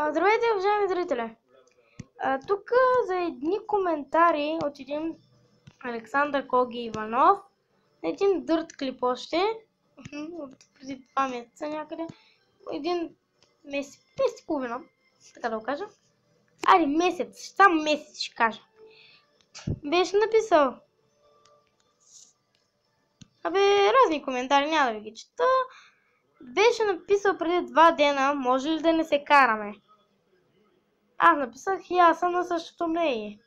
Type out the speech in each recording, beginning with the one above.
Здравейте, уважаеми зрители! Тук за едни коментари от един Александър Коги Иванов, един дърт клип още, от преди 2 месеца някъде, един месец и половина, така да го кажа. Айде месец, само месец ще кажа. Беше написал. Разни коментари, няма да ви ги чета. Беше написал преди 2 дена, може ли да не се караме? Аз написах и аз съм на същото мнение.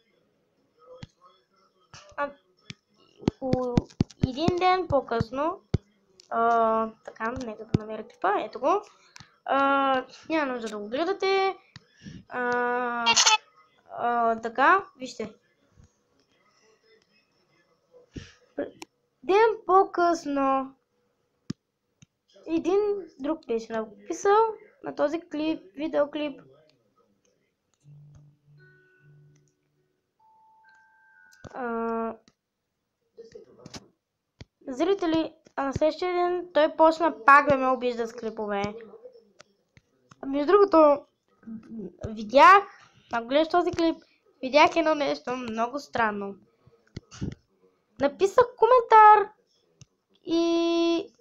Един ден по-късно, така, нека да намеря клипа, ето го. Няма нужда да го гледате. Така, вижте. Ден по-късно един друг беше написал на този клип, видеоклип. Зрители, на следващия ден той почна пак да ме обижда с клипове. Между другото, видях, ако гледаш този клип, видях едно нещо много странно. Написах коментар и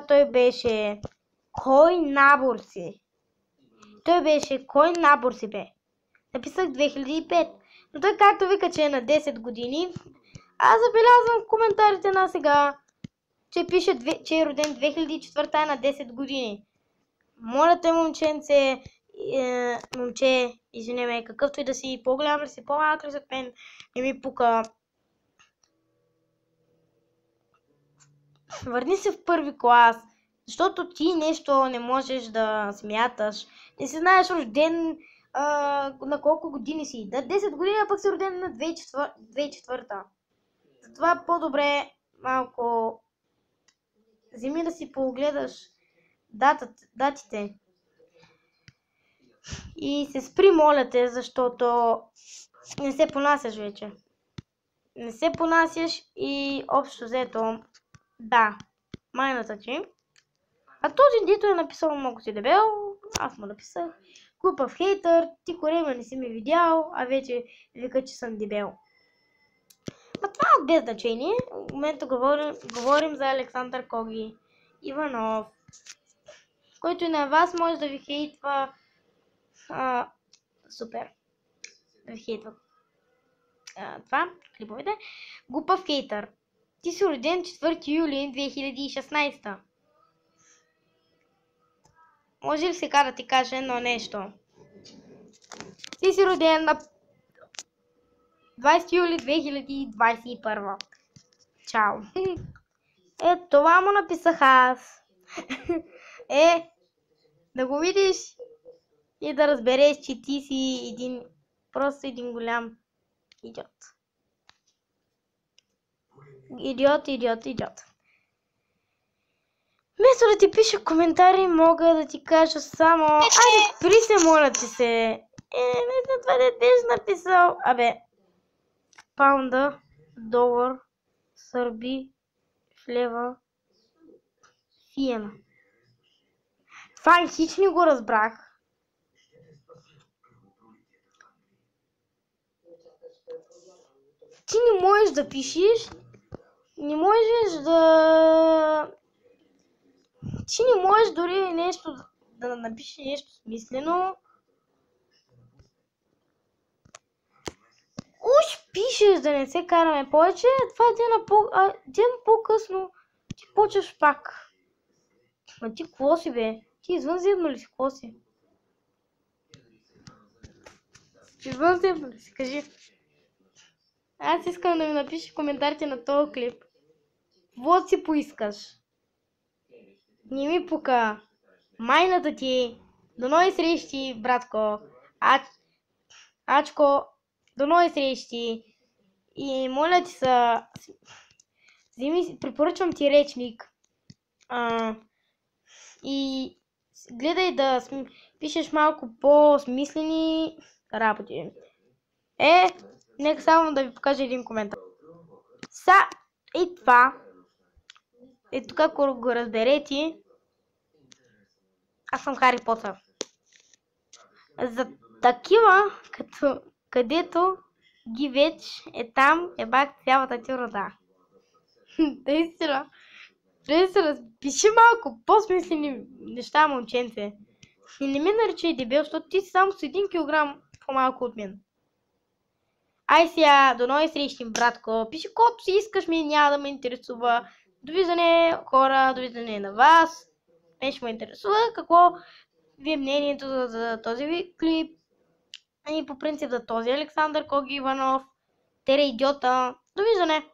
той беше кой набор си? Той беше кой набор си бе? Написах 2005. Но той както вика, че е на 10 години, аз забелязвам в коментарите на сега, че пише, че е роден 2004 на 10 години. Моля те, момченце, момче, извинявай, какъвто и да си, по-голям ли си, по-малък ли си от мен, не ми пука. Върни се в първи клас, защото ти нещо не можеш да смяташ. Не си знаеш рожден на колко години си. Да, 10 години, а пък си роден на 2004. Затова по-добре малко вземи да си погледаш датите. И се спри, моля те, защото не се понасяш вече. Не се понасяш и общо взето, да, майната ти. А този дето е написал много си дебел, аз му написах. Глупав хейтър, ти корема не си ме видял, а вече вика, че съм дебел. Това е без значение. В момента говорим за Александър Коги Иванов, който и на вас може да ви хейтва. Супер. Да ви хейтва. Това, клиповете. Глупав хейтър. Ти си роден 4 юли 2016. Може ли сега да ти кажа едно нещо? Ти си роден на 20 юли 2021. Чао. Това му написах аз. Да го видиш и да разбереш, че ти си просто един голям идиот. Идиот. Вместо да ти пиша коментари, мога да ти кажа само... Айде, спри се, моля ти се. Мисля, това не беше написал. Паунда, долар, сърби, лева, фиена. Това хич не го разбрах. Ти не можеш да пишеш, не можеш да... Ти не можеш дори нещо да напишеш нещо смислено. Уж пишеш да не се караме повече, това е ден по-късно ти почваш пак. Ма ти какво си бе? Ти извънземно ли си? Какво си? Извънземно ли си? Кажи. Аз искам да ми напишеш коментарите на този клип. Вот си поискаш. Не ми пука. Майната ти. До нови срещи, братко. Ачко. До нови срещи. И моля ти се, препоръчвам ти речник. И гледай да пишеш малко по-смислени работи. Нека само да ви покажа един коментар. И това И тук, ако го разберете, аз съм Хари Потър. За такива, където ги веч е там, е бак цялата ти рода. Наистина. Трябва да се разпиши малко по-смислени неща, момченце. И не ме наричай дебел, защото ти си само с 1 килограм по-малко от мен. Ай сега, до нови срещи, братко. Пиши колкото си искаш, ми няма да ме интересува. Довиждане, хора, довиждане на вас. Мен ще ме интересува какво ви е мнението за този ви клип. И по принцип за този Александър Коги Иванов. Тере идиота. Довиждане!